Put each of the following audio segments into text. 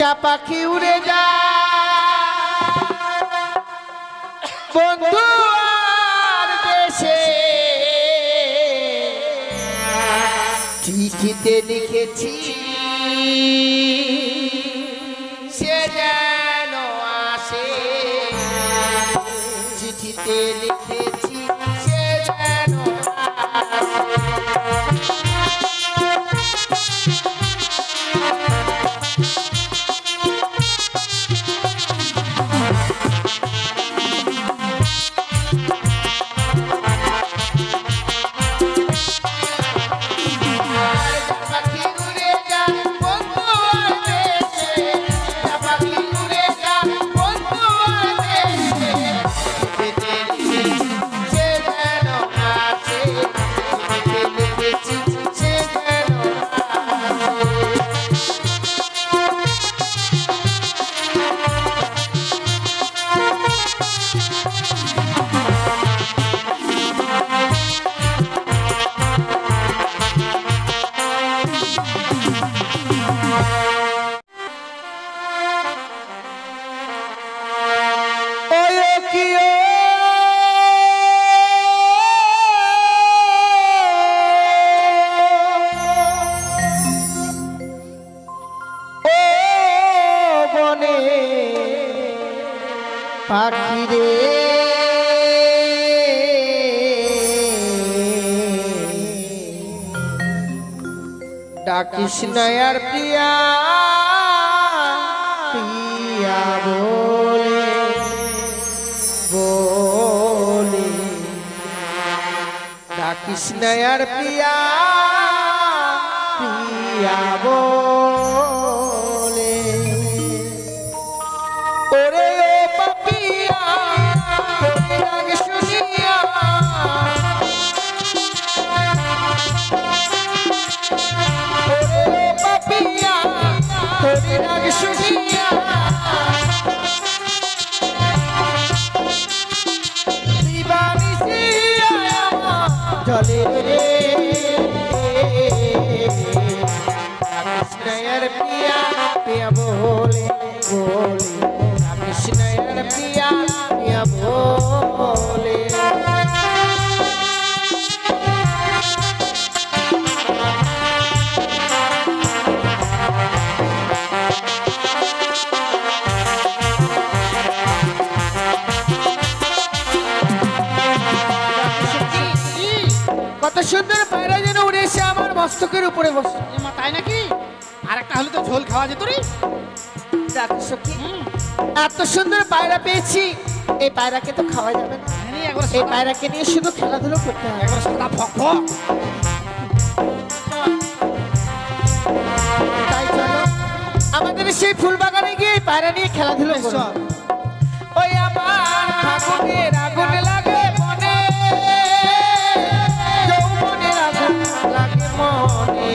যা পাখি উড়ে যা বন্ধু আর দেশে চিঠিতে লিখেছি সে যেন আসে চিঠিতে লিখেছি সে যেন পাখি রে ডাকিস না আর প্রিয়া প্রিয়া বলে বলে ডাকিস না আর প্রিয়া প্রিয়া বলে ওরে পাপিয়া তোর রাগ শুনিয়া ওরে পাপিয়া তোর রাগ শুনিয়া দিবানিসিয়া জলে রে কৃষ্ণয়ার প্রিয়া প্রিয়া বলে বলে কৃষ্ণয়ার প্রিয়া প্রিয়া বলে কত সুন্দর পায়রা যেন উড়ে এসে আমার মস্তকের উপরে বসে তাই নাকি আর একটা হলে তো ঝোল খাওয়া যেত রে এত সুন্দর পায়রা পেয়েছি এই পায়রাকে তো খাওয়া যাবে না এই পায়রাকে নিয়ে শুধু খেলাধুলো করতে হবে তাই চলো আমাদের সেই ফুল বাগানে গিয়ে এই পায়রা নিয়ে খেলাধুলো করব ওই আমার ফাগুনের আগুন লাগে মনে যৌবনের আগুন লাগে মনে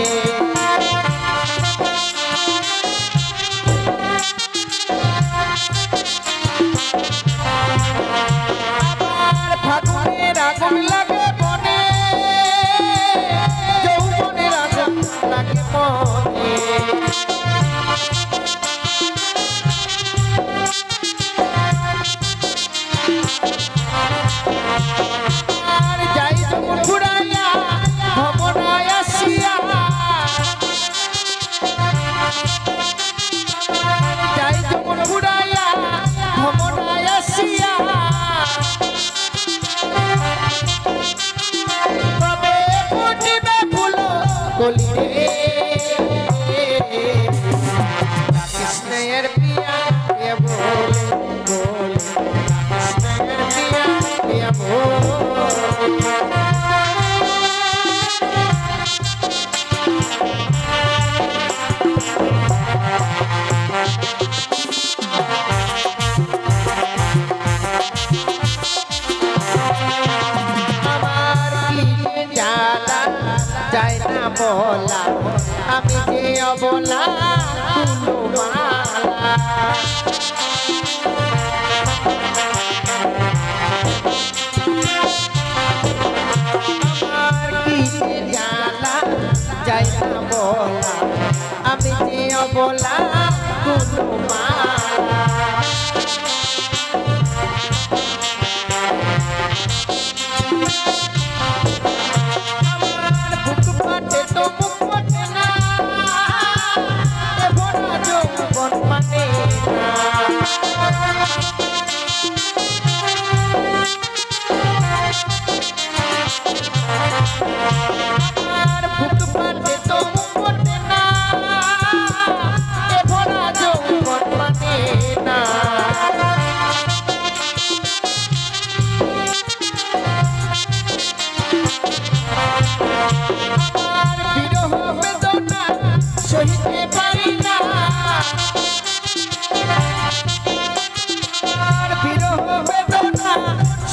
ফাগুনের আগুন লাগে মনে যৌবনের আগুন লাগে মনে আর যাই যখন ঘুরাইয়া ভ্রমণায় আসিয়া যাই যখন ঘুরাইয়া ভ্রমণায় আসিয়া কবে ফুটিবে ফুল কলি রে কৃষ্ণের প্রিয়া প্রিয়া বলে বলে কৃষ্ণের প্রিয়া প্রিয়া বলে যায় না বলা আমি যে অবলা মালা আমার কি জালা যায় না বলা আমি যে অবলা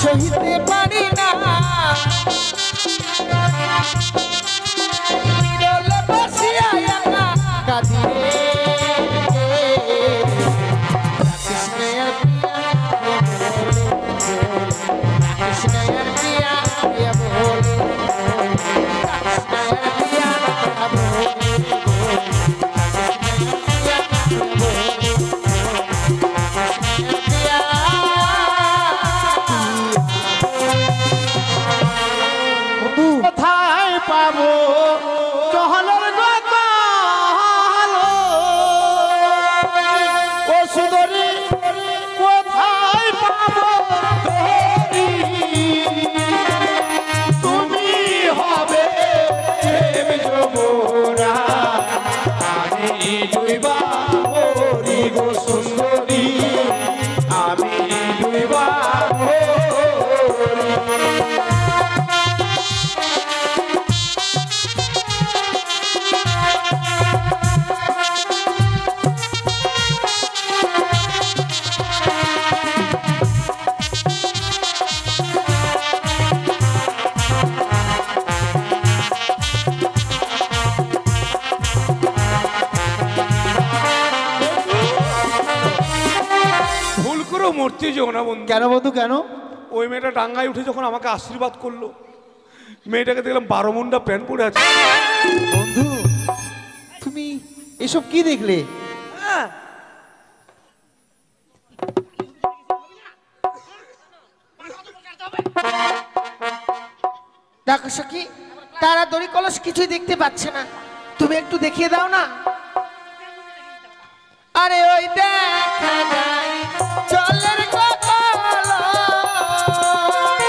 সহিতে পারি না বিরলে বসিয়া একা কাঁদি রে কৃষ্ণের প্রিয়া বলে কৃষ্ণের প্রিয়া কোথায় পাবো চহলের গোপাল ও সুন্দরী কোথায় পাবো তোরি তুমি হবে প্রেম যমুনা আমি ডুইবা ওরি গো সুন্দরী আমি ডুইবা মূর্তি যেও না বন্ধু। কেন বন্ধু কেন? ওই মেয়েটা ডাঙ্গায় উঠে যখন আমাকে আশীর্বাদ করলো, মেয়েটাকে দেখলাম 12 মুন্ডা প্যান্ট পরে আছে। বন্ধু তুমি এসব কি দেখলে? দেখো সখী, তারা দড়ি কলস কিছুই দেখতে পাচ্ছে না, তুমি একটু দেখিয়ে দাও না। আরে ওই দেখা যায় জলের কপাল, ওই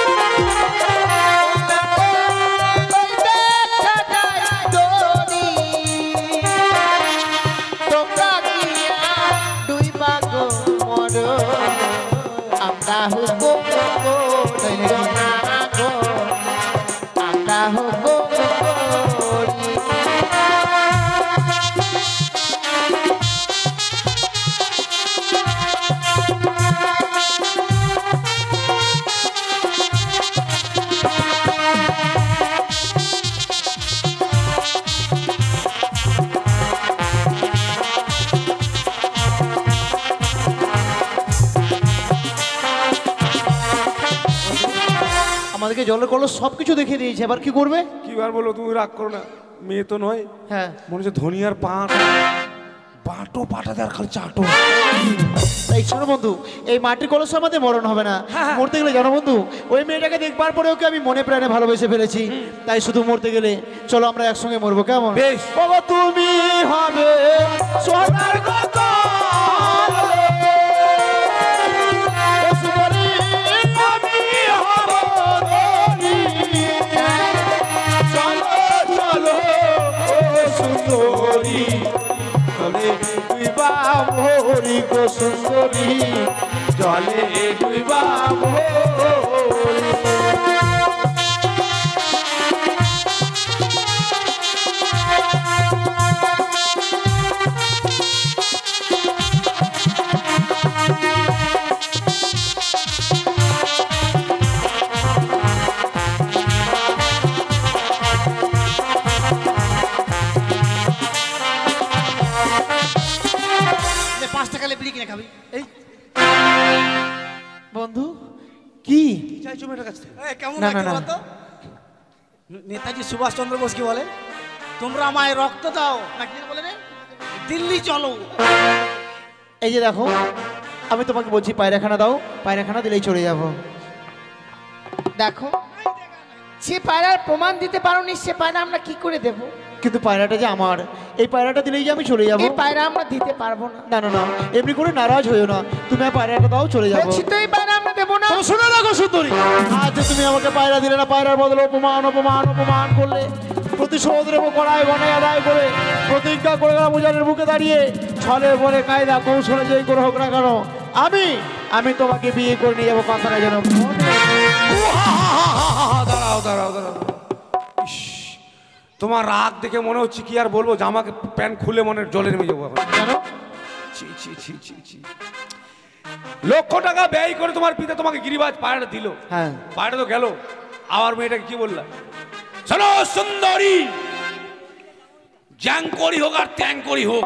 দেখা যায় দড়ি, তোমরা গিয়া ডুইবা গো মরো, আমরা হুকুম করিও না গো, আমরা হুকুম করি। আমাদেরকে জলের কলস সবকিছু দেখিয়ে দিয়েছে, এবার কি করবে? কি বার বলো, তুমি রাগ করো না, মেয়ে তো নয়। হ্যাঁ মনে হচ্ছে ধনিয়ার পাট বাটো পাটা দেওয়ার খালি চাটো। এই শোনো বন্ধু, এই মাটির কলস আমাদের মরণ হবে না, মরতে গেলে জানো বন্ধু, ওই মেয়েটাকে দেখবার পরে ওকে আমি মনে প্রাণে ভালোবেসে ফেলেছি, তাই শুধু মরতে গেলে চলো আমরা একসঙ্গে মরবো, কেমন? বেশ। বাবা তুমি হবে সোনার কথা, গো সুন্দরী জলে ডুইবা বন্ধু কি চাইছো মেয়েটার কাছ থেকে? কেমন না, লাগে না, না। বলতো? নেতাজি সুভাষ চন্দ্র বোস কি বলে, তোমরা আমায় রক্ত দাও না কি বলে রে, দিল্লি চলো। এই যে দেখো, আমি তোমাকে বলছি পায়রাখানা দাও, পায়রাখানা দিলেই চলে যাব। দেখো, যে পায়রার প্রমাণ দিতে পারোনি সে পায়রা আমরা কি করে দেব? কিন্তু পায়রাটা যে আমার, এই পায়রাটা দিলেই যে আমি চলে যাব। এই পায়রা আমরা দিতে পারবো না। না না না, এমনি করে নারাজ হইও না, তুমি আর পায়রাটা দাও, চলে যাবো। বলছি তো এই পায়রা আমরা দেবো না। তবে শোনো না গো সুন্দরী, আজ যে তুমি আমাকে পায়রা দিলে না, পায়রার বদলে অপমান অপমান অপমান করলে, প্রতিশোধ নেবো কড়াই বনে আদায় করে, প্রতিজ্ঞা করে গেলাম উজানের বুকে দাঁড়িয়ে, ছলে বলে কায়দা কৌশলে যেই করে হোক না কেন, আমি তোমাকে বিয়ে করে নিয়ে যাবো, কথাটা যেন দাঁড়াও দাঁড়াও দাঁড়াও। ইস, তোমার রাগ দেখে মনে হচ্ছে কি আর বলবো, জামাকে প্যান্ট খুলে মনে জলে নেমে যাবো এখন। কেন? ছি ছি ছি ছি ছি, লক্ষ টাকা ব্যয় করে তোমার পিতা তোমাকে গিরিবাজ পায়রাটা দিল। হ্যাঁ, পায়রা তো গেল, আবার মেয়েটাকে কি বললা? শোনো সুন্দরী, জ্যাং করি হোক আর ত্যাং করি হোক,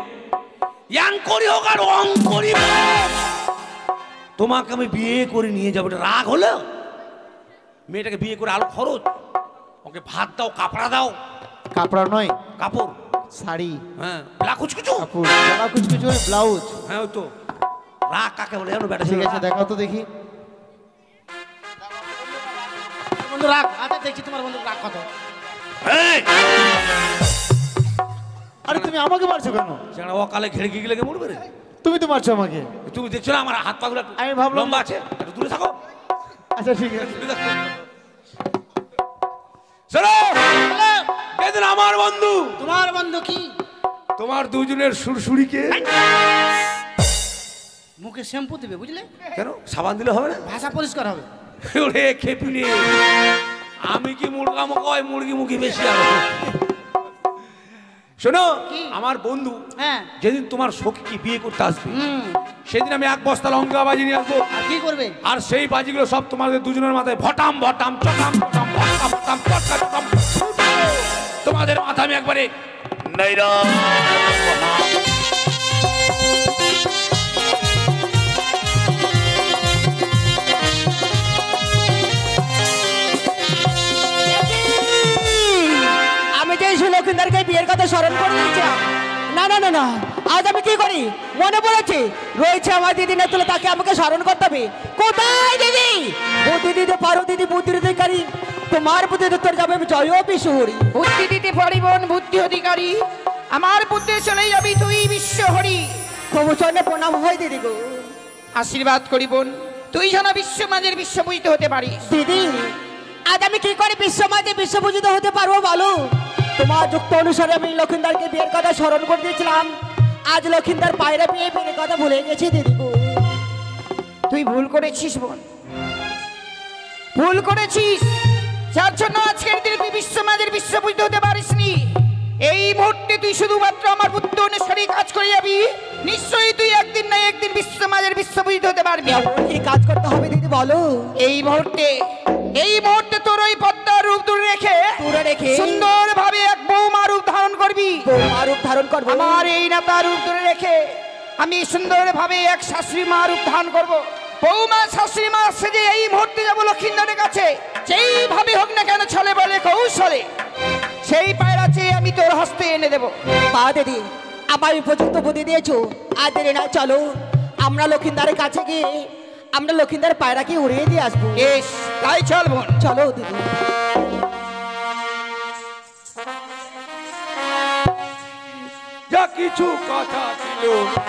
ইয়াং করি হোক আর অং করি হোক, তোমাকে আমি বিয়ে করে নিয়ে যাবো। এটা রাগ হলো? মেয়েটাকে বিয়ে করে আলো খরচ, ওকে ভাত দাও, কাপড়া দাও। কাপড় নয়, কাপড়, শাড়ি। হ্যাঁ, ব্লা কুচকুচু, কাপড়, গলা কুচকুচু, ব্লাউজ। হ্যাঁ ওই তো। রাগ কাকে বলে জানো? বেটা ঠিক ছেলে আছে, দেখাও তো দেখি। বন্ধু রাগ, আচ্ছা দেখছি তোমার বন্ধু রাগ কত। আরে তুমি আমাকে মারছো কেন? সেটা অকালে ঘেড়ে গিয়ে লেগে মরবে রে। তুমি তো মারছো আমাকে। তুমি দেখছো না আমার হাত পাগুলো আমি ভাবলাম- লম্বা আছে, একটু দূরে থাকো। আচ্ছা ঠিক আছে। শোনো, এদিন আমার বন্ধু, তোমার বন্ধু কি? তোমার দুজনের সুরসুরিকে মুখে শ্যাম্পু দিবে বুঝলে, কেন সাবান দিলে হবে না? ভাষা পরিষ্কার হবে। ওরে খেপিনি, আমি কি মুরগা মুখা হয়, মুরগি মুখি বেশি আলো। শোনো, আমার বন্ধু হ্যাঁ, যেদিন তোমার সখীকে বিয়ে করতে আসবে, সেদিন আমি 1 বস্তা লঙ্কা বাজি নিয়ে আসবো। আর কি করবে? আর সেই বাজিগুলো সব তোমাদের দুজনের মাথায় ভটাম ভটাম চটাম চটাম ভটাম ভটাম চটকা চটাম, তোমাদের মাথা আমি একবারে নাইরা। আমি যে লক্ষিন্দারকে বিয়ের কথা স্মরণ করে দিয়েছিলাম, না না না না, আজ আমি কি করি মনে পড়েছে, রয়েছে আমার দিদি নেতলে, তাকে আমাকে স্মরণ করতে হবে। কোথায় দিদি? বুদ্ধি দিতে পারো দিদি, বুদ্ধি অধিকারী, তোমার বুদ্ধি উত্তর যাবে জয় বিশ্বহরি। বুদ্ধি দিতে পারিবন বুদ্ধি অধিকারী, আমার বুদ্ধি চলে যাবি তুই বিশ্বহরি। প্রভু চরণে প্রণাম হয় দিদি গো। আশীর্বাদ করিবন, তুই যেন বিশ্বমাজের বিশ্বপূজিত হতে পারিস। দিদি, আজ আমি কি করে বিশ্বমাঝে বিশ্বপূজিত হতে পারবো বলো? তোমার যুক্ত অনুসারে আমি লক্ষিন্দারকে বিয়ের কথা স্মরণ করে দিয়েছিলাম, আজ লক্ষিন্দার পায়রা পেয়ে বিয়ের কথা ভুলে গেছি দিদি গো। তুই ভুল করেছিস বোন, ভুল করেছিস, যার জন্য আজকের দিনে তুই বিশ্বমাজের বিশ্বপূজিত হতে পারিসনি। এই মুহূর্তে তুই শুধুমাত্র আমার বুদ্ধি অনুসারে কাজ করে যাবি, নিশ্চয়ই তুই একদিন না একদিন বিশ্বমাজের বিশ্বপূজিত হতে পারবি। কি কাজ করতে হবে দিদি বলো? এই মুহূর্তে তোর ওই পদ্মার রূপ দূরে রেখে সুন্দর ভাবে এক বৌমা রূপ ধারণ করবি। বৌমা রূপ ধারণ করবো? আমার এই নেতা রূপ দূরে রেখে আমি সুন্দর ভাবে এক শাশুড়ি মা রূপ ধারণ করব। বৌমা শাশুড়ি মা সেজে এই মুহূর্তে যাবো লক্ষিন্দারের কাছে, যেইভাবে হোক না কেন ছলে বলে কৌশলে সেই পায়রা চেয়ে আমি তোর হস্তে এনে দেবো। পা দিদি, আমার উপযুক্ত বুদ্ধি দিয়েছো, আর দেরি না, চলো আমরা লক্ষিন্দারের কাছে গিয়ে আমরা লক্ষিন্দার পায়রাকে উড়িয়ে দিয়ে আসবো। বেশ, তাই চল বোন। চলো দিদি। যা কিছু কথা ছিল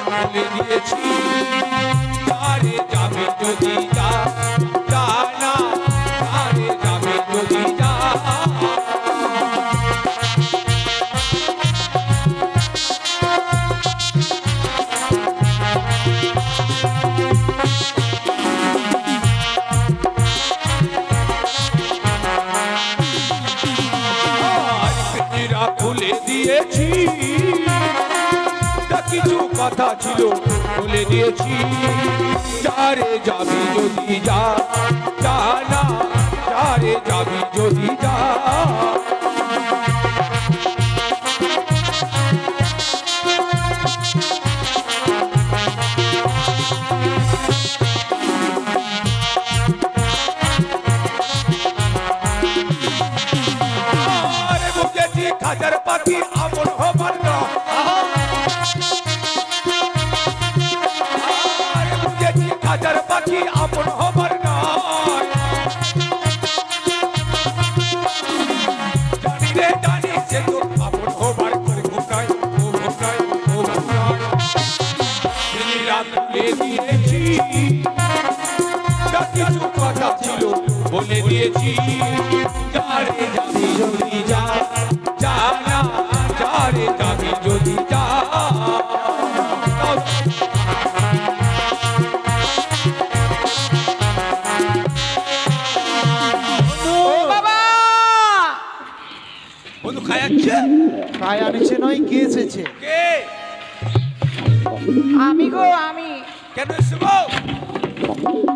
বলে দিয়েছি, আরে যাবে যদি যা, যা না, আরে যাবে যদি যা। খুলে দিয়েছি, যা কিছু কথা ছিল বলে দিয়েছি, যারে যাবি যদি যা, যা না, যারে যাবি যদি যা। খাজার পাখি আমল হবার না, আপন হবার নয়। জানি রে জানি সে তো আপন হবার করে ঘুম নয়, ও ঘুম নয়, ও ঘুম নয়। দিনে রাত ভুলে দিয়েছি, যা কিছু কথা ছিল বলে দিয়েছি। যারে যাবি যদি যা, যা না, যারে যাবি যদি যা। ও বাবা, বন্ধু খায়াচ্ছে খায় আনিছে নয়, কে এসেছে? কে? আমি গো আমি কেন এসছো গো?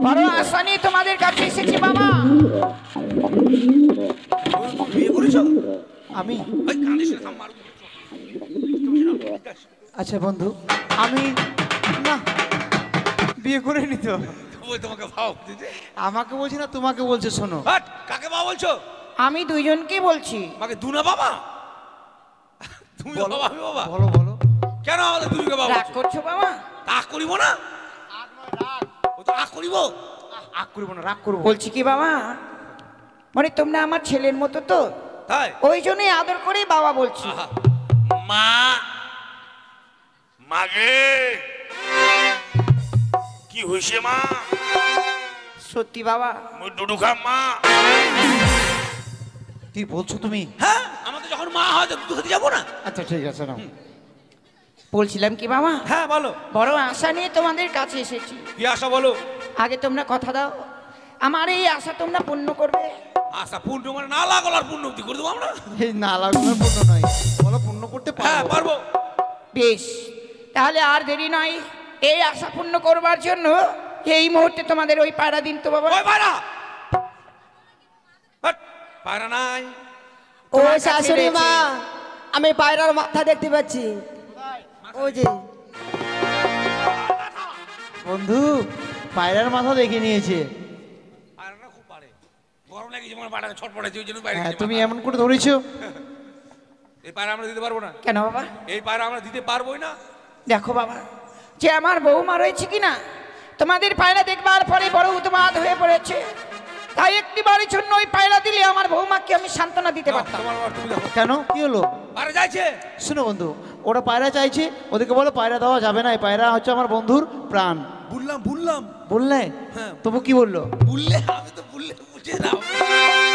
বড় আশা নিয়ে তোমাদের কাছে এসেছি বাবা। বন্ধু, তুমি বিয়ে করেছো? আমি? ওই কানে সে থাম মারু। আচ্ছা বন্ধু, আমি না বিয়ে করে নি তো। ওই তোমাকে ভাও দিতে। আমাকে বলছি না, তোমাকে বলছে, শোনো। হাট, কাকে বাবা বলছো? আমি দুইজনকে বলছি। আমাকে দুনা বাবা? তুমি বাবা, আমি বাবা? বলো বলো। কেন আমাদের দুজনকে বাবা রাগ বলছো? করছো বাবা? রাগ করিব না? ও তো রাগ করিব। রাগ করবো না, রাগ করবো। বলছি কি বাবা, মানে তোমরা আমার ছেলের মতো তো, তাই? ওই জন্যই আদর করেই বাবা বলছি। আহা। মা, মাগে কি হইছে মা? সত্যি বাবা। মুই দুডু খাম মা। কি বলছো তুমি? হ্যাঁ, আমাদের যখন মা হয় তো দুধ খেতে যাবো না? আচ্ছা ঠিক আছে না। বলছিলাম কি বাবা, হ্যাঁ বলো। বড় আশা নিয়ে তোমাদের কাছে এসেছি। কি আশা বলো? আগে তোমরা কথা দাও, আমার এই আশা তোমরা পূর্ণ করবে। আশা পূর্ণ মানে না লাগল আর পূর্ণ অব্দি করে দেবো আমরা। এই না লাগুনোর পূর্ণ নয়, বলো পূর্ণ করতে হ্যাঁ পারবো। পারবো। বেশ, তাহলে আর দেরি নয়, এই আশা পূর্ণ করবার জন্য এই মুহূর্তে তোমাদের ওই পায়রা দিন তো বাবা। ওই পায়রা, হাট, পায়রা নাই। ও তোমার কাছে শাশুড়ি মা, রয়েছে। আমি পায়রার মাথা দেখতে পাচ্ছি। ও যে বন্ধু, পায়রার মাথা দেখে নিয়েছে। পায়রাটা খুব পারে, গরম লাগে যেমন পায়রাকে ছটপটাচ্ছে, ওই জন্য বাইরে হ্যাঁ, গেছে তুমি মাথা। এমন করে ধরেছো। এই পায়রা আমরা দিতে পারবো না। কেন বাবা? এই পায়রা আমরা দিতে পারবোই না। দেখো বাবা, যে আমার বৌমা রয়েছে কিনা, তোমাদের পায়রা দেখবার পরে বড় উন্মাদ হয়ে পড়েছে, তাই একটি বাড়ির জন্য ওই পায়রা দিলে আমার বৌমাকে আমি সান্ত্বনা দিতে নাও, পারতাম। তোমার আবার তুমি দেখো। কেন, কি হলো? পায়রা যাইছে। শোনো বন্ধু, ওরা পায়রা চাইছে, ওদেরকে বলো পায়রা দেওয়া যাবে না। এই পায়রা হচ্ছে আমার বন্ধুর প্রাণ। বললাম বললাম বললে? হ্যাঁ। তবু কি বললো? বললে, আমি তো বললে বুঝে নাও।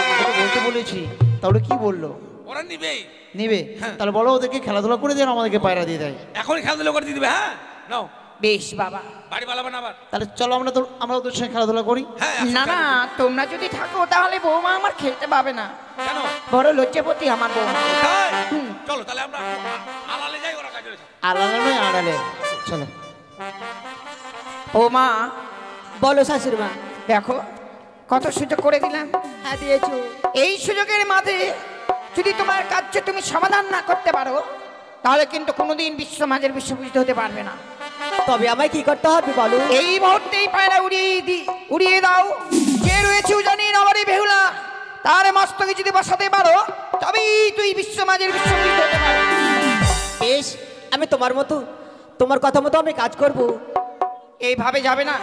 আমাকে তো বলতে বলেছি, তাহলে কি বললো? ওরা নিবেই। নিবে? হ্যাঁ। তাহলে বলো ওদেরকে খেলাধুলা করে দিয়ে আমাদেরকে পায়রা দিয়ে দেয়। এখনই খেলাধুলা করে দিয়ে দিবে। হ্যাঁ নাও, বেশ বাবা। বাড়ি পালাবে না আবার। তাহলে চলো আমরা ওদের সঙ্গে খেলাধুলা করি। হ্যাঁ না না, তোমরা যদি থাকো তাহলে বৌমা আমার খেলতে পাবে না, কেন? বড় লজ্জাপতি আমার বৌমা। তাই? চলো তাহলে আমরা আলালে যাই, ওরা কাজে রয়েছে। আড়ালে নয়, আড়ালে চলো। ও মা, বলো শাশুড়ি মা। দেখো কত সুযোগ করে দিলাম, হ্যাঁ দিয়েছো। এই সুযোগের মাঝে যদি তোমার কার্য তুমি সমাধান না করতে পারো, তাহলে কিন্তু কোনোদিন বিশ্ব সমাজের বিশ্বপূজিত হতে পারবে না। তবে আমায় কি করতে হবে বলো? এই মুহূর্তেই পায়রা উড়িয়ে দাও। যে রয়েছে উজানি নগরী বেহুলা, তার মস্তকে যদি বসাতে পারো, তবেই তুই বিশ্ব সমাজের বিশ্বপূজিত হতে পারবে। বেশ, আমি তোমার মতো, তোমার কথা মতো আমি কাজ করব। এইভাবে যাবে না,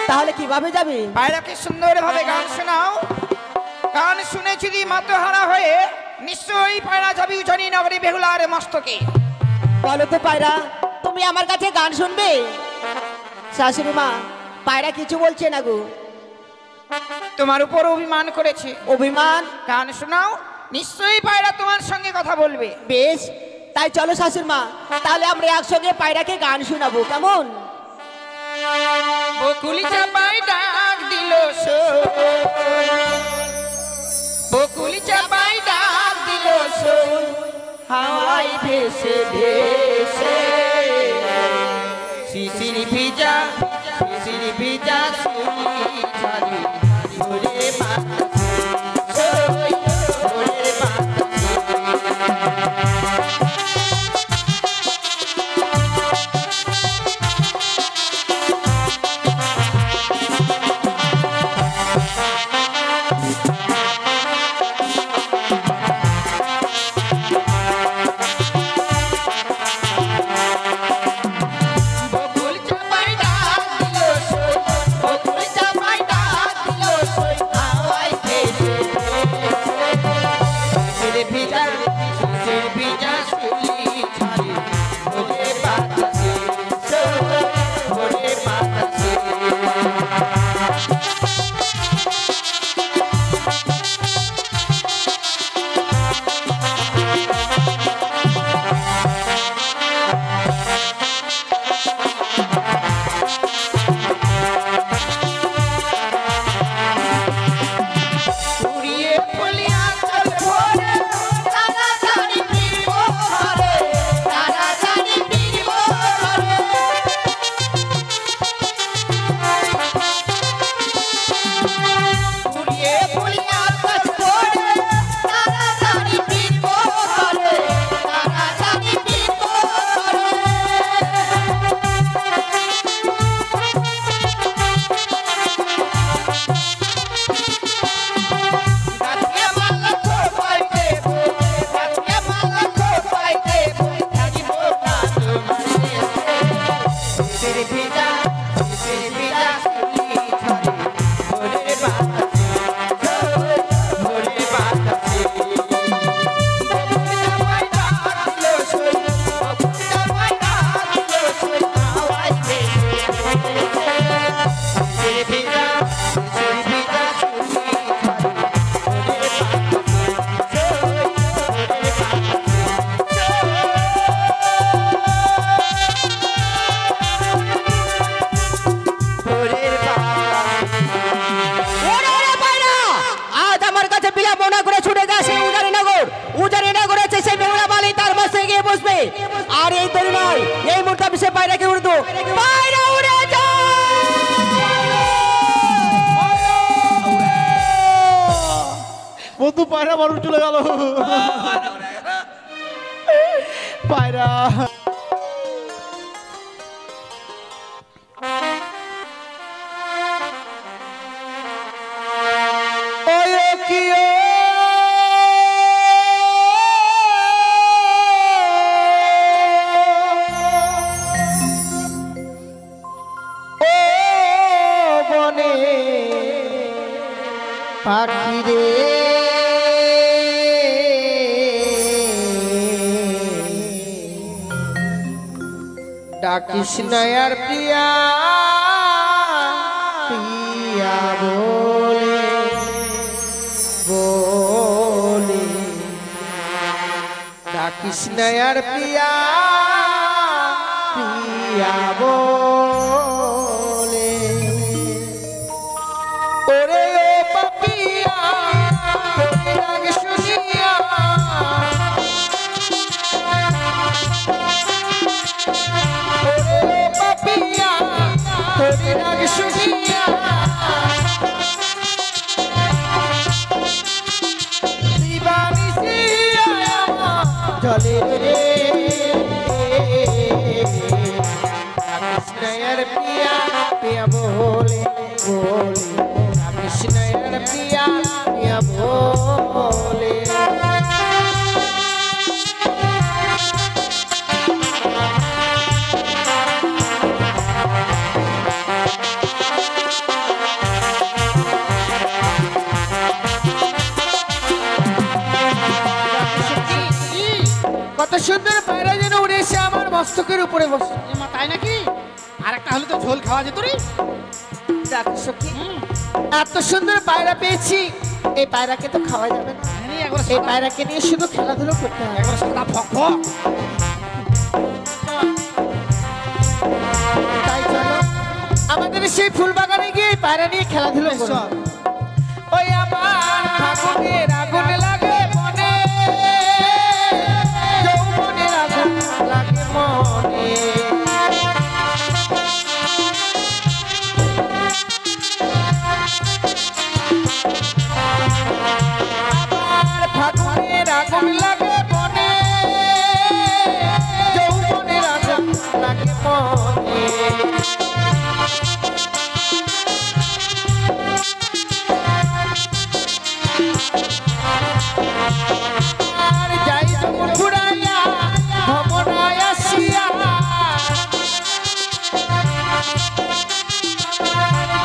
তাহলে কিভাবে যাবে? পায়রাকে সুন্দরভাবে গান শোনাও। গান শুনে যদি মাতহারা হয়ে নিশ্চয়ই পায়রা যাবি উজানি নগরী বেহুলার মস্তকে। বলো তো পায়রা, তুমি আমার কাছে গান শুনবে? শাশুড়ি মা, পায়রা কিছু বলছে না গো। তোমার উপর অভিমান করেছে। অভিমান? গান শোনাও, নিশ্চয়ই পায়রা তোমার সঙ্গে কথা বলবে। বেশ, তাই চলো শাশুড়ি মা, তাহলে আমরা একসঙ্গে পায়রাকে গান শোনাবো, কেমন? বকুলি চাপাই ডাক দিল বকুলি চাপাই ডাক দিল হাওয়াই ভেসে ভেসে শিশির ভিজা সুই ঝাড়ি ধরে বাতাসে, ধরে বাতাসে। বকুল চাপাই ডাক দিল বকুল শিশির ভিজা শিশির ভিজা চুলি ঝরে ভোরের বাতাসে ভোরের বাতাসে বকুল জামাই ডাক দিলো শোন বকুল জামাই ডাক দিলো শোন আওয়াজ ভেসে শিশির ভিজা শিশির ভিজা চুলি ঝরে ভোরের বাতাসে ভোরের ওরে ওরে পায়রা, আজ আমার কাছে বিলা মনে করে ছুটে যায় সেই উজারি নগর আছে সেই বেহুলা বালি তার মাঝে গিয়ে বসবে। আর এই তরি নয়, এই মুহূর্তে আমি সে পায়রাকে উড়ে দেবো। পায়রা উড়ে যায়। বন্ধু পায়রা মানুষ চলে গেল পায়রা ওয়ে কি ও বনে পাখি রে ডাকিস নয়ার প্রিয়া প্রিয়া বলে বলে ডাকিস নয়ার প্রিয়া প্রিয়া বলে ওরে ও পাপিয়া তোরে রাগ শুনিয়া ওরে ও পাপিয়া তোরে রাগ শুনিয়া দিবানিশি আয়া জলে রে কৃষ্ণয়ের প্রিয়া প্রিয়া বলে বলে কৃষ্ণয়ের প্রিয়া প্রিয়া বলে কত সুন্দর পায়রা যেন উড়ে এসে আমার মস্তকের উপরে বসে মা তাই নাকি? আর একটা হলে তো ঝোল খাওয়া যেত রে। ডাক সখী এত সুন্দর পায়রা পেয়েছি এই পায়রাকে তো খাওয়া যাবে না একবার এই পায়রাকে নিয়ে শুধু খেলাধুলো করতে হবে একবার সাদা ফক ফক। তাই চলো আমাদের সেই ফুল বাগানে গিয়ে এই পায়রা নিয়ে খেলাধুলো করব ওই আমার ফাগুনের আগুন লাগে মনে যৌবনের আগুন লাগে মনে আমার ফাগুনের আগুন লাগে মনে যৌবনের আগুন লাগে মনে আর যাই যখন ঘুরাইয়া ভ্রমণায় আসিয়া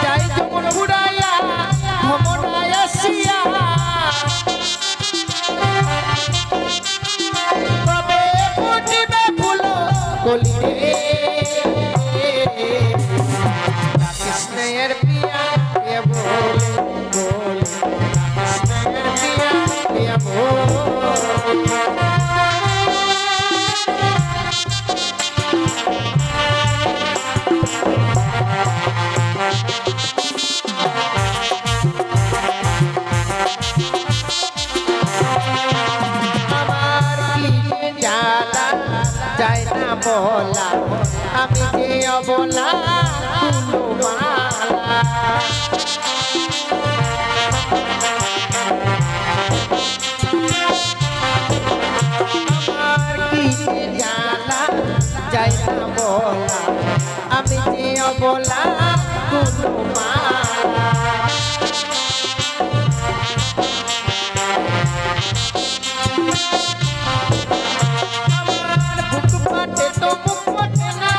যাই যখন ঘুরাইয়া ভ্রমণায় আসিয়া কবে ফুটিবে ফুল কলি রে কৃষ্ণের প্রিয়া প্রিয়া বলে বলে কৃষ্ণের প্রিয়া প্রিয়া বলে আমার কি যে জ্বালা যায় না বলা আমি যে অবলা কুলুমালা আমার কি যে জ্বালা যায় না বলা আমি যে অবলা কুলুমালা আমার বুক ফাটে তো মুখ ফাটে না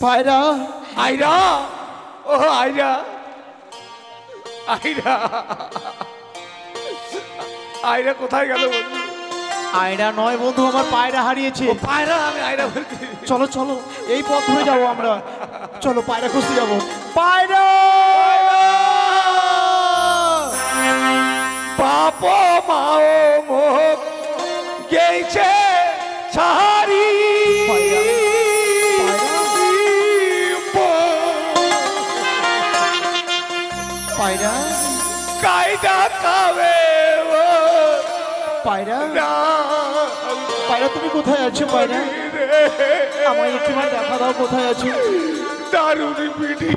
পায়রা আইরা, ও আইরা, আইরা, আইরা কোথায় গেল বন্ধু? আয়রা নয় বন্ধু, আমার পায়রা হারিয়েছে। ও পায়রা, আমি আইরা বলছি। চলো চলো, এই পথ ধরে যাবো আমরা। চলো পায়রা খুঁজতে যাবো। পায়রা বাপ মাও মুখ গেছে ছাড়ি, পায়রা কায়দা খাবে পায়রা পায়রা, তুমি কোথায় আছো পায়রা? আমার একটিবার দেখা দাও, কোথায় আছো? দারুণ পিঠি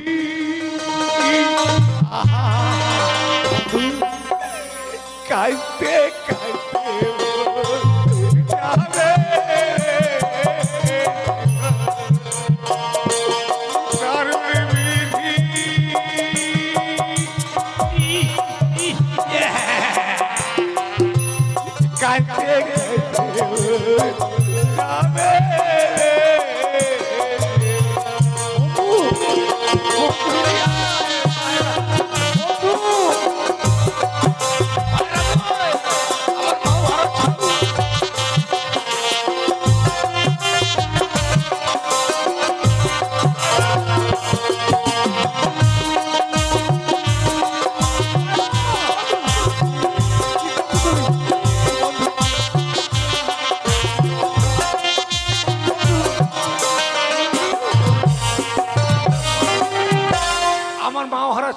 কাইতে কাইতে যাবে দারুণ পিঠি। কাইতে কাইতে যাবে।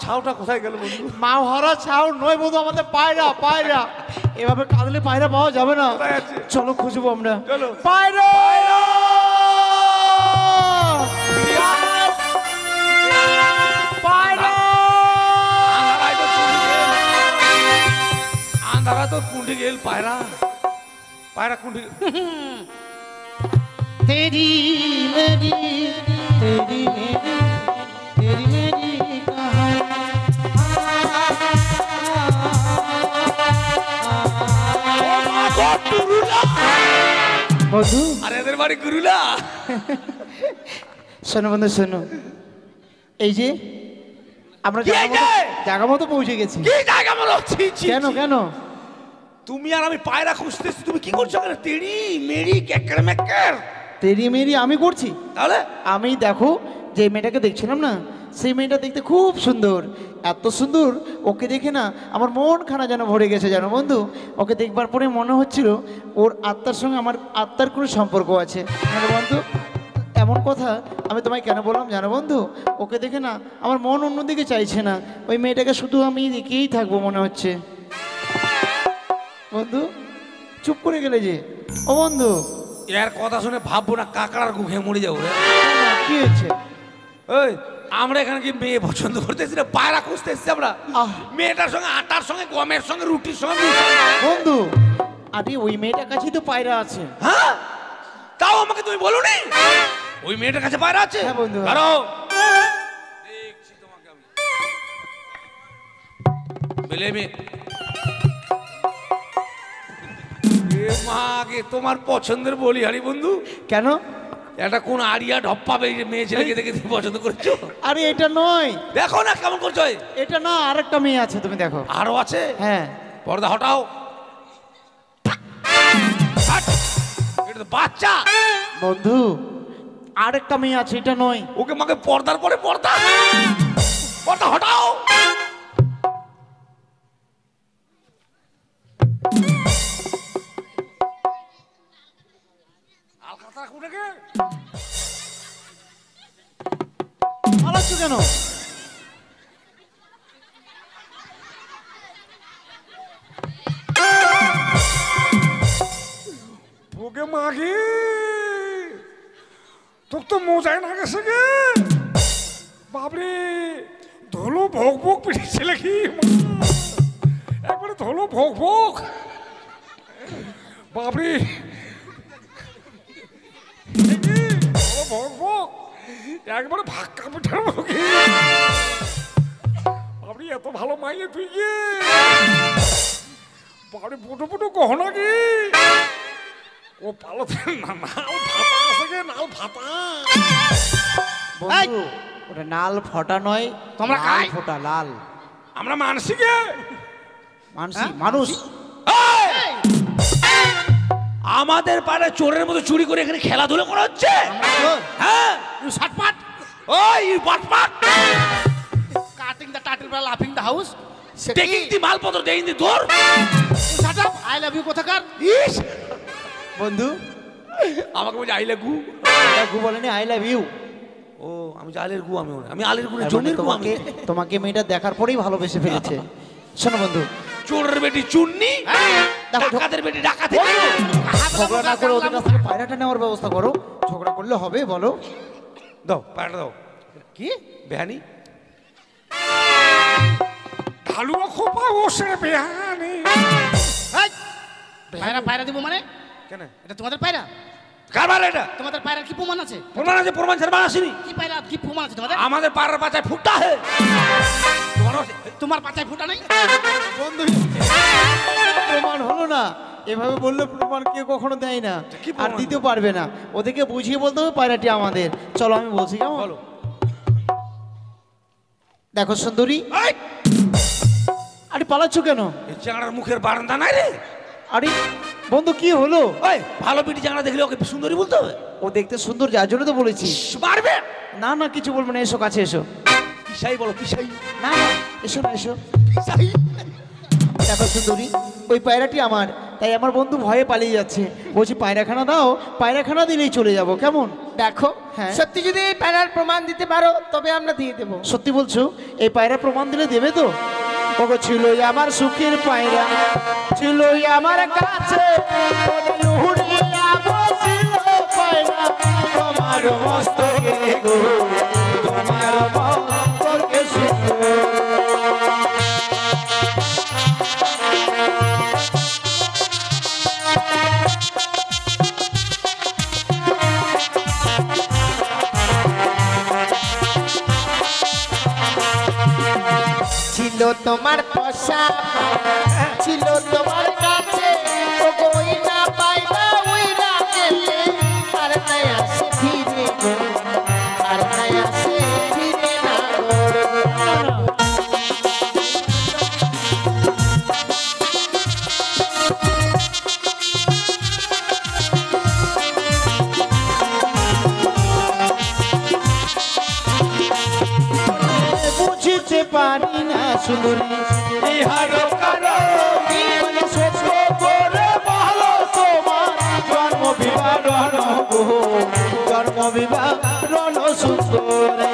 ছাউটা কোথায় গেল বন্ধু? মা হরা ছাউ নয় বন্ধু, আমাদের পায়রা। পায়রা এভাবে কাঁদলে পায়রা পাওয়া যাবে না। কোথায় আছে? চলো খুঁজবো আমরা। চলো। পায়রা পায়রা আন্ধারা তো কুন্ডি গেল। পায়রা পায়রা কুন্ডি। তেরি মেরি তেরি মেরি তেরি মেরি বন্ধু। আর এদের বাড়ি গুরুলা। শোনো বন্ধু শোনো, এই যে আমরা জায়গা মতো পৌঁছে গেছি। কি জায়গা মনে হচ্ছে? কেন কেন? তুমি আর আমি পায়রা খুঁজতেছি, তুমি কি করছো? তেরি মেরি ক্যাকের ম্যাকের। তেরি মেরি আমি করছি? তাহলে আমি দেখো যে মেয়েটাকে দেখছিলাম না, সেই মেয়েটা দেখতে খুব সুন্দর, এত সুন্দর, ওকে দেখে না আমার মন খানা যেন ভরে গেছে জানো বন্ধু। ওকে দেখবার পরে মনে হচ্ছিল ওর আত্মার সঙ্গে আমার আত্মার কোনো সম্পর্ক আছে জানো বন্ধু। এমন কথা আমি তোমায় কেন বললাম জানো বন্ধু, ওকে দেখে না আমার মন অন্যদিকে চাইছে না, ওই মেয়েটাকে শুধু আমি দেখেই থাকবো মনে হচ্ছে। বন্ধু চুপ করে গেলে যে, ও বন্ধু। এর কথা শুনে ভাববো না কাকড়ার গুখে মরে যাবো রে। কি হচ্ছে? ওই আমরা এখানে কি মেয়ে পছন্দ করতেছি না, পায়রা খুঁজতে এসছি আমরা। মেয়েটার সঙ্গে আটার সঙ্গে গমের সঙ্গে রুটির সঙ্গে বন্ধু, আরে ওই মেয়েটার কাছেই তো পায়রা আছে। হ্যাঁ, তাও আমাকে তুমি বলোনি ওই মেয়েটার কাছে পায়রা আছে? হ্যাঁ বন্ধু। কারো দেখছি তোমাকে আমি বেলে মেয়ে। মাকে তোমার পছন্দের বলিহারি বন্ধু। কেন? এটা কোন আড়িয়া ঢপ্পা মেয়ে ছেলেকে দেখে তুমি পছন্দ করেছো? আরে এটা নয়, দেখো না কেমন করছো। এটা না, আরেকটা মেয়ে আছে, তুমি দেখো। আরো আছে? হ্যাঁ। পর্দা হটাও। হাট! এটা তো বাচ্চা বন্ধু, আরেকটা মেয়ে আছে, এটা নয়। ওকে মাকে পর্দার পরে পর্দা পর্দা হটাও। পালাচ্ছ কেন? ওকে মাগে তোর তো মজাই না গেছে গে। বাবরে ধলো ভোগ ভোগ পিটিয়েছিল কি একবারে ধলো ভোগ ভোগ। বাবরে ভোগ ভোগ একবারে ভাক্কা পিঠার মুখে। বাবরে এত ভালো মাইয়ে তুই গে। বাবরে ফুটো ফুটো গহনা গে। ও পালো নাল ভাতা আছে গে, নাল ভাতা। বন্ধু ওটা নাল ফটা নয়, তোমরা লাল কাই? ফোটা লাল আমরা মানসিকে মানসি মানুষ। আমাদের পাড়ে চোরের মতো চুরি করে এখানে খেলাধুলা করা হচ্ছে। হ্যাঁ শাটপাট ওই বাটপাট কাটিং দ্য টাইটেল বাই লাফিং দ্য হাউস টেকিং দি মালপত্র দেইন দি দূর। Shut up I love you কোথাকার ইস বন্ধু আমাকে বলছে আই লাভ গু। এটা গু বলেনি, আই লাভ ইউ। ও আমি যে আলের গু, আমি আলের গু তার মানে জমির গু। আমি তোমাকে মেয়েটা দেখার পরেই ভালোবেসে ফেলেছে। শোনো বন্ধু, চোরের বেটি চুন্নি, দেখো, ডাকাতের বেটি ডাকাতি। ঝগড়া না করে ওদের কাছ থেকে পায়রাটা নেওয়ার ব্যবস্থা করো। ঝগড়া করলে হবে বলো? দাও পায়রাটা দাও। কি বেহানি ঢালুয়া খোপা ওসের বেহানি। এই, পায়রা পায়রা দিব মানে কেন? এটা তোমাদের পায়রা? কারবার এটা তোমাদের পায়রার কি প্রমাণ আছে? প্রমাণ আছে, প্রমাণ ছাড়া আসেনি। কি পায়রা কি প্রমাণ আছে তোমাদের? আমাদের পাড়ার পাচায় ফুটটা হে। তোমার পাচায় ফুটা নেই? বন্ধু প্রমাণ হলো না, এভাবে বললে প্রমাণ কেউ কখনো দেয় না, কি আর প্রমাণ? দিতে পারবে না। ওদেরকে বুঝিয়ে বলতে হবে পায়রাটি আমাদের। চলো আমি বলছি, কেমন? বলো। দেখো সুন্দরী, এই, আরে পালাচ্ছ কেন? এই চাংড়ার মুখের বারান্দা নাই রে। আরে বন্ধু কি হলো? ওই ভালো বিটি চাংড়া দেখলে ওকে সুন্দরী বলতে হবে। ও দেখতে সুন্দর, যার জন্য তো বলেছি। মারবে না না কিছু বলবো না, এসো কাছে এসো। কিসাই বলো, কিসাই না না এসো না এসো। কিসাই। দেখো সুন্দরী, ওই পায়রাটি আমার, তাই আমার বন্ধু ভয়ে পালিয়ে যাচ্ছে। বলছি পায়রাখানা দাও, পায়রাখানা দিলেই চলে যাব, কেমন? দেখো হ্যাঁ। সত্যি যদি এই পায়রার প্রমাণ দিতে পারো তবে আমরা দিয়ে দেবো। সত্যি বলছো? এই পায়রা প্রমাণ দিলে দেবে তো? ওগো ছিল আমার সুখের পায়রা, ছিল আমার কাছে, লুহুড়িয়া বসিল পায়রা তোমার মস্তকে গো, তোমার মস্তকে সুন্দর। ছিল তোমার পোষা ছিল তোমার কাছে, ও কই না পাইলা উইরা গেলে, আর নাই আসে ফিরে গো, আর নাই আসে ফিরে না গো। বুঝিতে পারি না সুন্দরী ইহারো কারণ, মানে সত্য করে ভালো তোমার জন্ম বিবরণ গো, জন্ম বিবরণ সুন্দরী।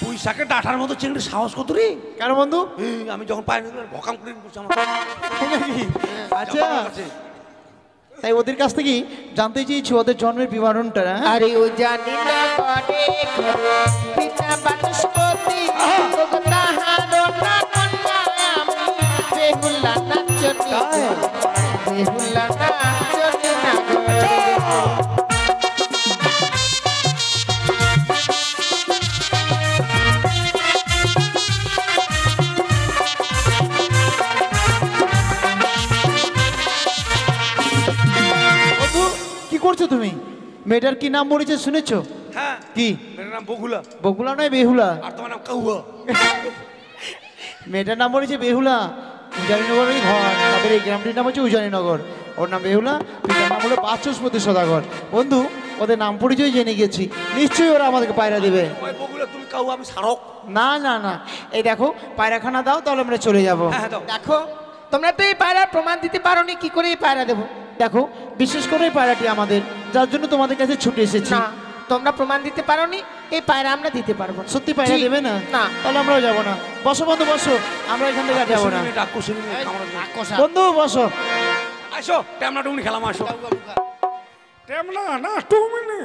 পুঁই শাকের ডাঁটার মতো চিংড়ি সাহস কত রে। কেন বন্ধু? এই, আমি যখন পাই না ভকাম করে করছি আমার আচ্ছা, তাই ওদের কাছ থেকে জানতে চেয়েছি ওদের জন্মের বিবরণটা। হ্যাঁ? আরে ও জানি না করে পিতা মানুষ কতি তাহারো না কন্যা আমি, বেহুলা নাচনি তাই? বেহুলা নাচনি না গো। বন্ধু কি করছো তুমি? মেয়েটার কি নাম বলেছে শুনেছো? হ্যাঁ, কি? মেয়ের নাম বগুলা, বকুলা নয় বেহুলা। আর তোমার নাম কাউয়া। মেয়েটার নাম বলেছে বেহুলা, উজানিনগরের ঘর, তাদের এই গ্রামটির নাম হচ্ছে উজানিনগর। ওর নাম বেহুলা, পিতার নাম হলো বাচস্পতি সদাগর। বন্ধু ওদের নাম পরিচয় জেনে গেছি, নিশ্চয়ই ওরা আমাদেরকে পায়রা দেবে। ওই বগুলা তুমি কাউয়া, আমি সারক। না না না, এই দেখো পায়রাখানা দাও, তাহলে আমরা চলে যাব। হ্যাঁ হ্যাঁ, দাও। দেখো তোমরা তো এই পায়রার প্রমাণ দিতে পারোনি, কি করে এই পায়রা দেবো? দেখো বিশেষ করে এই পায়রাটি আমাদের, যার জন্য তোমাদের কাছে ছুটে এসেছি। না তোমরা প্রমাণ দিতে পারোনি, এই পায়রা আমরা দিতে পারবো না। সত্যি পায়রা জি। দেবে না? না। তাহলে আমরাও যাবো না। বসো বন্ধু বসো, আমরা এখান থেকে আর যাবো না। ডাক কুসুমি কামড়া। আকোষা বন্ধু বসো। আসো ট্যামনা টুমনি খেলাম, আসো। টেমলা না টুমিনি।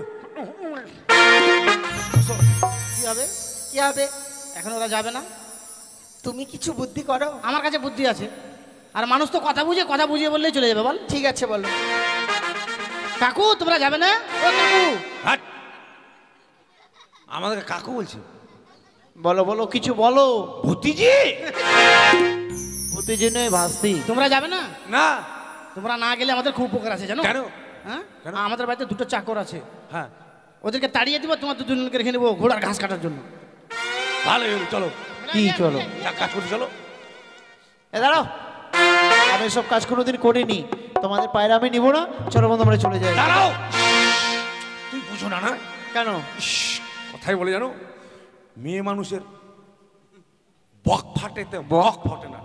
কি হবে? কি হবে? এখন ওরা যাবে না? তুমি কিছু বুদ্ধি করো। আমার কাছে বুদ্ধি আছে, আর মানুষ তো কথা বুঝিয়ে বললেই চলে যাবে। বল ঠিক আছে বলো। কাকু তোমরা যাবে না? ও কাকু হাট। আমাদেরকে কাকু বলছি? বলো বলো কিছু বলো। ভতিজি ভতিজি নয় ভাস্তি। তোমরা যাবে না? না। তোমরা না গেলে আমাদের খুব উপকার আছে জানো। কেন? হ্যাঁ কেন? আমাদের বাড়িতে দুটো চাকর আছে, হ্যাঁ ওদেরকে তাড়িয়ে দিব, তোমার দুজনকে রেখে নেবো ঘোড়ার ঘাস কাটার জন্য। ভালো চলো। কি চলো? কাজ করতে চলো। এ দাঁড়াও, আমি এসব কাজ কোনোদিন করিনি, তোমাদের পায়রা আমি নিব না। চলো বন্ধু আমরা চলে যাই। দাঁড়াও, তুই বুঝো না না কেন? কথাই বলে জানো, মেয়ে মানুষের বক ফাটেতে বক ফটে না,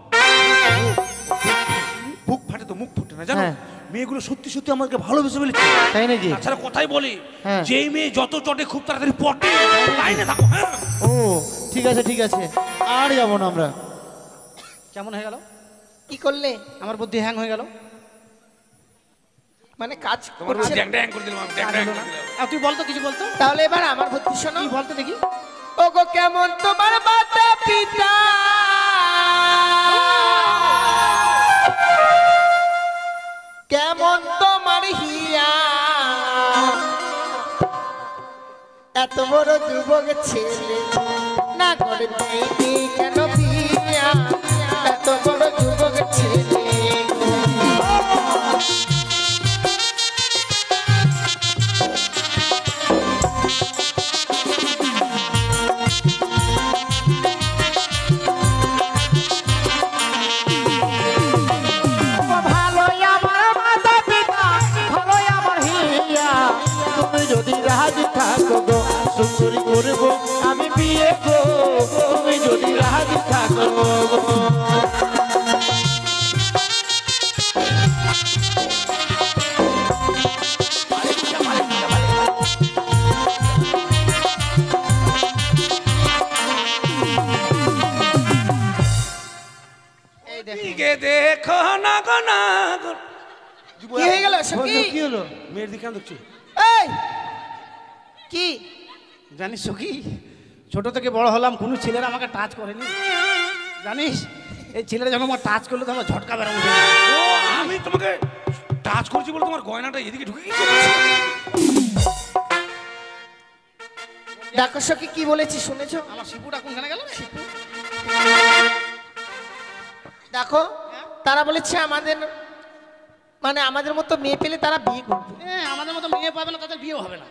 বুক ফাটে তো মুখ ফুটে না জানো। হ্যাঁ। মেয়েগুলো সত্যি সত্যি আমাকে ভালোবেসে ফেলেছে। তাই নাকি? তাছাড়া কথাই বলি, হ্যাঁ। যেই মেয়ে যত চটে খুব তাড়াতাড়ি পটে, তাই না থাকো। হ্যাঁ ও ঠিক আছে ঠিক আছে, আর যাবো না আমরা। কেমন হয়ে গেল? কি করলে? আমার বুদ্ধি হ্যাং হয়ে গেল। মানে কাজ তোমার করছে না। ড্যাং ড্যাং করে দিলাম, ড্যাং ড্যাং করে দিলাম। আর তুই বলতো, কিছু বলতো। তাহলে এবার আমার বুদ্ধি শোনো। কি বলতো দেখি? ওগো কেমন তোমার মাতা পিতা, কেমন তোমার হিয়া, এত বড় যুবক ছেলে না করে দেয়নি কেন বিয়া, এত বড় যুবক ছেলে। ভালোই আমার মাতা পিতা, ভালোই আমার হিয়া, তুমি যদি রাজি থাকো গো সুন্দরী করবো আমি বিয়ে গো, তুমি যদি রাজি থাকো গো। এই দেখো দিকে দেখো না গো না গো। কি হয়ে গেল সখী? বন্ধু, কি হলো? মেয়ের দিকে কেন দেখছো? এই কি জানিস কি, ছোট থেকে বড় হলাম, কোনো ছেলেরা আমাকে টাচ করেনি জানিস। এই ছেলেরা যখন আমার টাচ করলো তো আমার ঝটকা বেরোনো। ও আমি তোমাকে টাচ করছি বলে তোমার গয়নাটা এদিকে ঢুকে গেছে। দেখো সখী কি বলেছি শুনেছো? আমার শিপুটা কোনখানে গেল রে? দেখো তারা বলেছে আমাদের মানে আমাদের মতো মেয়ে পেলে তারা বিয়ে করবে। আমাদের মতো মেয়ে পাবে না, তাদের বিয়ে হবে না।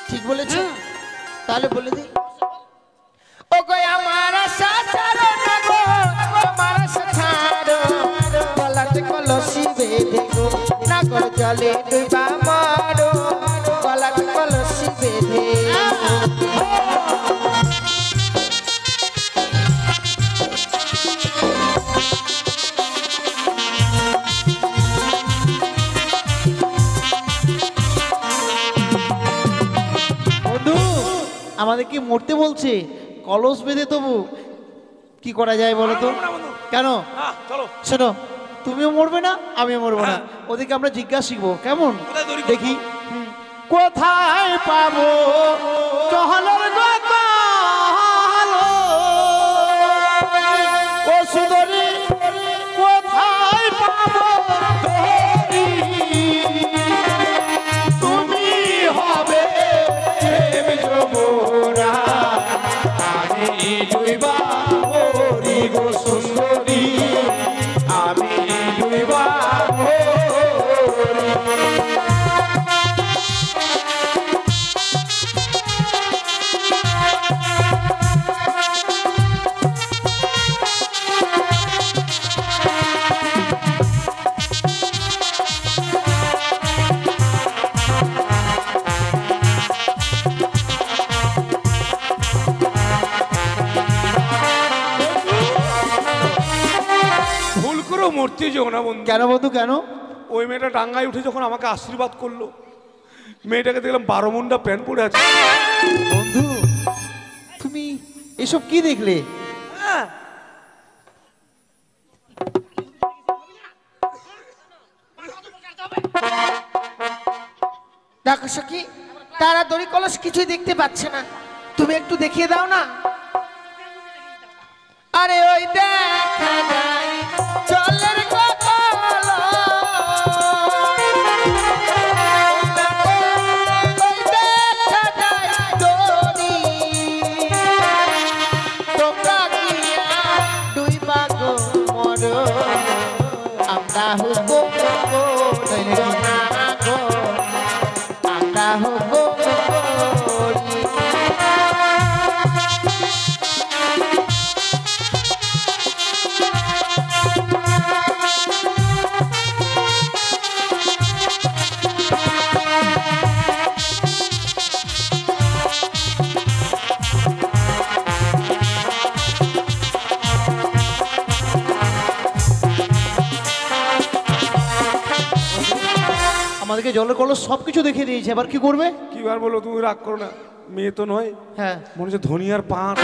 ঠিক বলেছো? তাহলে বলে দিই, ও গো আমার আশা ছাড়ো না গো, আমার আশা ছাড়ো, গলাতে কলসি বেঁধে গো, না গো জলে ডুবা মারো, গলাতে কলসি বেঁধে। বন্ধু আমাদের কি মরতে বলছে? কলস বেঁধে তবু কি করা যায় বলো তো? না, বন্ধু। কেন? চলো শোনো, তুমিও মরবে না আমিও মরবো না, হ্যাঁ। ওদেরকে আমরা জিজ্ঞাসা শিখবো কেমন। কোথায় দড়ি? দেখি কোথায় পাবো টহলের গো টহলো, ও সুন্দরী কোথায় পাবো দড়ি, তুমি হবে প্রেম যমুনা, আমি ডুইবা মরি গো সুন্দরী, আমি ডুইবা মরি। ভুল করেও মরতে যেও না বন্ধু। কেন বন্ধু কেন? ওই মেয়েটা ডাঙ্গায় উঠে যখন আমাকে আশীর্বাদ করলো, মেয়েটাকে দেখলাম 12 মুন্ডা প্যান্ট পরে আছে। বন্ধু তুমি এসব কি দেখলে? দেখো সখী তারা দড়ি কলস কিছুই দেখতে পাচ্ছে না, তুমি একটু দেখিয়ে দাও না। আরে ওই দেখা যায় জলের কলস, ওই দেখা যায় দড়ি, আমাদেরকে জলের কলস সব কিছু দেখিয়ে দিয়েছে, এবার কি করবে? কি বার বলো, তুমি রাগ করো না, মেয়ে তো নয়। হ্যাঁ, মনে হচ্ছে ধনিয়ার পাট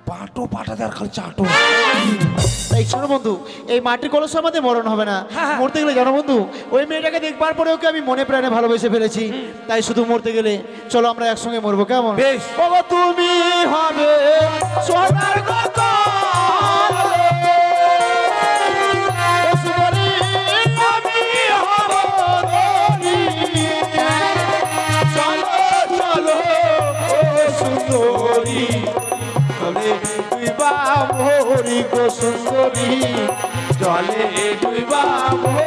বাটো পাটাতে আর খালি চাটো। তাই শোনো বন্ধু, এই মাটির কলস আমাদের মরণ হবে না। মরতে গেলে জানো বন্ধু, ওই মেয়েটাকে দেখবার পরে ওকে আমি মনে প্রাণে ভালোবেসে ফেলেছি, তাই শুধু মরতে গেলে চলো আমরা একসঙ্গে মরবো, কেমন? বেশ। বাবা তুমি হবে সোনার কথা, আমি হব ধনী। চলো চলো ও সুন্দরী, জলে ডুইবা মরি গো সুন্দরী, জলে ডুইবা মরি।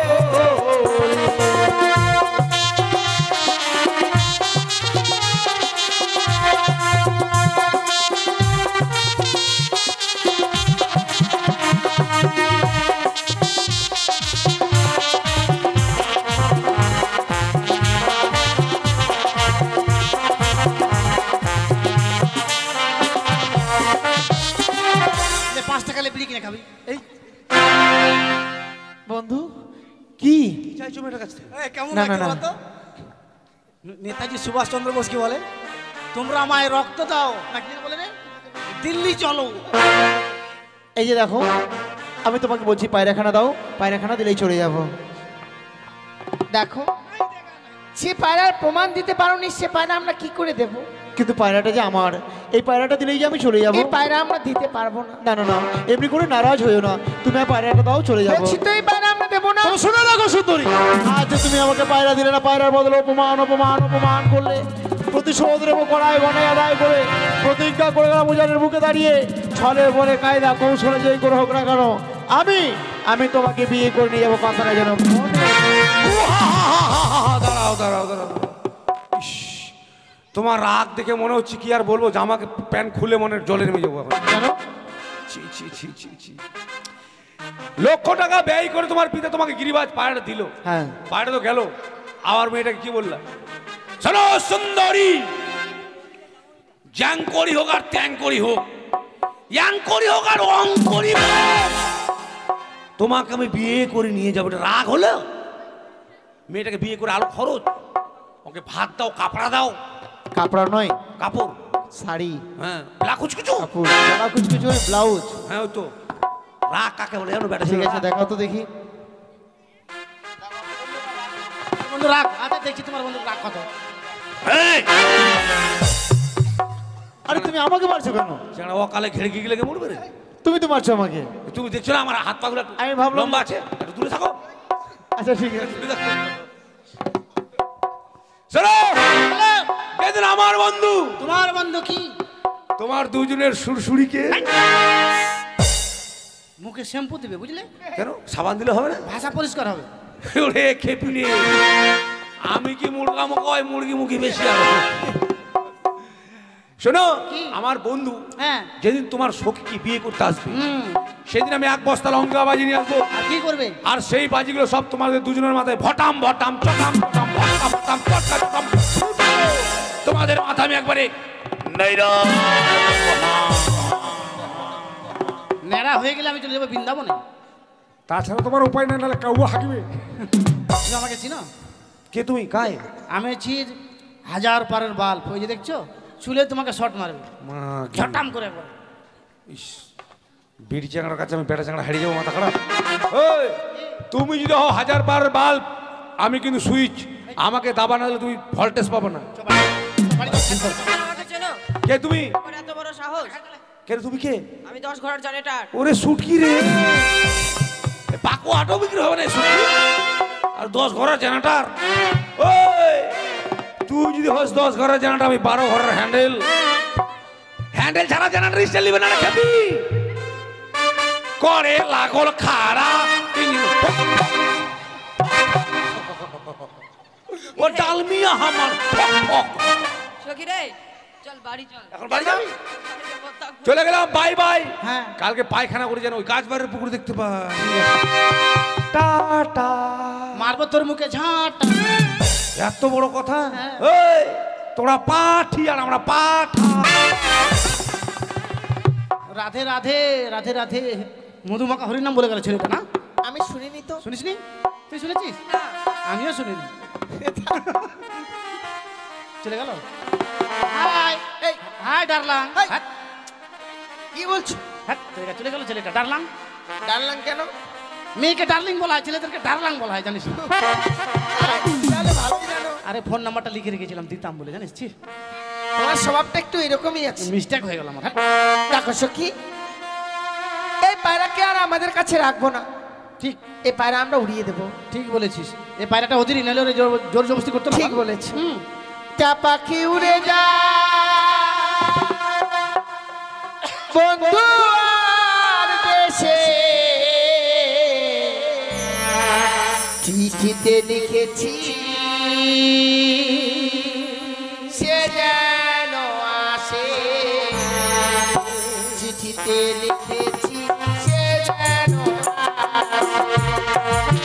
লে, 5 টাকা লে বিড়ি কিনে খাবি। এই বন্ধু কি কি চাইছো মেয়েটার কাছ থেকে? কেমন না, লাগে না, না। বলতো? নেতাজি সুভাষচন্দ্র বোস কি বলে? তোমরা আমায় রক্ত দাও, না কি বলে রে? দিল্লি চলো। এই যে দেখো, আমি তোমাকে বলছি পায়রাখানা দাও, পায়রাখানা দিলেই চলে যাব। দেখো, সে পায়রার প্রমাণ দিতে পারোনি, সে পায়রা আমরা কি করে দেব? কিন্তু পায়রাটা যে আমার, এই পায়রাটা দিলেই যে আমি চলে যাব। এই পায়রা আমরা দিতে পারবো না। না না না, এমনি করে নারাজ হইও না, তুমি আর পায়রাটা দাও, চলে যাবো। বলছি তো এই পায়রা আমরা দেবো না। তবে শুনে রাখো সুন্দরী, আজ যে তুমি আমাকে পায়রা দিলে না, পায়রার বদলে অপমান অপমান অপমান করলে, প্রতিশোধ নেবো কড়াই গণায় আদায় করে, প্রতিজ্ঞা করে গেলাম উজানের বুকে দাঁড়িয়ে, ছলে বলে কায়দা কৌশলে যেই করে হোক না কেন, আমি তোমাকে বিয়ে করে নিয়ে যাবো, কথাটা যেন মনে দাঁড়াও দাঁড়াও দাঁড়াও। ইস, তোমার রাগ দেখে মনে হচ্ছে কি আর বলবো, জামাকে প্যান্ট খুলে মনে হয় জলের মেয়ে যাবো এখন। কেন? ছি ছি ছি ছি ছি, লক্ষ টাকা ব্যয় করে তোমার পিতা তোমাকে গিরিবাজ পায়রাটা দিল, হ্যাঁ, পায়রাটা তো গেল, আবার মেয়েটাকে কি বললা? শোনো সুন্দরী, জ্যাং করি হোক আর ত্যাং করি হোক, ইয়াং করি হোক আর অং করি হোক, তোমাকে আমি বিয়ে করে নিয়ে যাবো। এটা রাগ হলো? মেয়েটাকে বিয়ে করে আলো খরচ, ওকে ভাত দাও, কাপড়া দাও। কাপড়া নয়, কাপড়, শাড়ি, হ্যাঁ, ব্লাকুচ কিছু, কাপড়, জামা কুচকুচু, ব্লাউজ। হ্যাঁ ওই তো। রাগ কাকে বলে জানো বেটা? ঠিক আছে, দেখাও তো দেখি। বন্ধু রাগ, আচ্ছা দেখছি তোমার বন্ধু রাগ কত। এই, আরে তুমি আমাকে মারছো কেন? সেটা অকালে ঘেড়ে গিয়ে লেগে মরবে রে। তুমি তো মারছো আমাকে। তুমি দেখছো না আমার হাত পাগুলো আমি ভাবলাম- লম্বা আছে, একটু দূরে থাকো। আচ্ছা ঠিক আছে, দূরে থাকো। শোনো, এদিন আমার বন্ধু, তোমার বন্ধু কি? তোমার দুজনের সুরসুরিকে মুখে শ্যাম্পু দিবে বুঝলে, কেন সাবান দিলে হবে না? ভাষা পরিষ্কার হবে। ওরে খেপিনে, আমি কি মুরগা মুখা হয়, মুরগি মুখি বেশি আর শোনো, কি? আমার বন্ধু হ্যাঁ, যেদিন তোমার সখীকে বিয়ে করতে আসবে, হুম, সেদিন আমি 1 বস্তা লঙ্কা বাজি নিয়ে আসবো, আর কি করবে? আর সেই বাজিগুলো সব তোমাদের দুজনের মাথায় ভটাম ভটাম চটাম চটাম ভটাম ভটাম চটাম চটাম, তোমাদের মাথা আমি একবারে নাইরা ন্যাড়া হয়ে গেলে আমি চলে যাবো বৃন্দাবনে। তাছাড়া তোমার উপায় নেই, নাহলে কাউ হাঁকবে। তুমি আমাকে চিনো? কে তুমি কায়? আমি হচ্ছি 1000 পারের বাল্ব, ওই যে দেখছো, চুলে তোমাকে শর্ট মারবে ঝটাম করে একবার। ইস, বিড়ি চাঙার কাছে আমি বেটা চাঙা হারিয়ে যাবো, মাথা খারাপ। ওই, তুমি যদি হও 1000 বার বাল্ব, আমি কিন্তু সুইচ, আমাকে দাবা না দিলে তুমি ভোল্টেজ পাবো না। আমাকে চেনো? কে তুমি? আমার এত বড় সাহস! কে রে, তুমি কে? আমি 10 ঘোড়ার জেনারেটর। ওরে সুটকি রে, পাকো আটো বিক্রি হবে না সুটকি, আর 10 ঘরের জেনারেটর। ওই, তুই যদি হস 10 ঘরের জেনারেটর, আমি 12 ঘরের হ্যান্ডেল ছাড়া জেনারেটর স্টাইল নিবে না রে খেপি। করে লাগল খাড়া ও ডালমিয়া আমার। সখী রে, চল বাড়ি চল। এখন বাড়ি যাবি? বাড়ি যাবো, থাকবো। চলে গেলাম, বাই বাই। হ্যাঁ, কালকে পায়খানা করে যেন ওই গাছবাড়ির পুকুর দেখতে পাই। টাটা। মারবো তোর মুখে ঝাঁট। এত বড় কথা? ওই, তোরা পাঠি আর আমরা পাঠা। রাধে রাধে রাধে রাধে, মধুমাখা হরিনাম বলে গেল ছেলেটা, না? আমি শুনিনি তো। শুনিসনি? তুই শুনেছিস? না, আমিও শুনিনি। চলে গেল। হাই এই হাই ডার্লাং। হাই। হ্যাঁ, কি বলছো? হ্যাঁ, চলে গেল ছেলেটা ডার্লাং। ডার্লিং কেন? মেয়েকে ডার্লিং বলা হয়, ছেলেদেরকে ডার্লাং বলা হয় জানিস? তাহলে ভালোই জানো। আরে ফোন নাম্বারটা লিখে রেখেছিলাম, দিতাম বলে জানিস। ছি, তোমার স্বভাবটা একটু এরকমই আছে। মিস্টেক হয়ে গেল আমার। হ্যাঁ, দেখো সখী, এই পায়রাকে আর আমাদের কাছে রাখবো না, ঠিক এই পায়রা আমরা উড়িয়ে দেবো। ঠিক বলেছিস। এই পায়রাটা ওদেরই, নাহলে ওরা জোর জবরদস্তি করতে না। ঠিক বলেছ। হুম। তা পাখি উড়ে যা বন্ধু আর দেশে, চিঠিতে লিখেছি সে যেন আসে, চিঠিতে লিখেছি সে যেন আসে।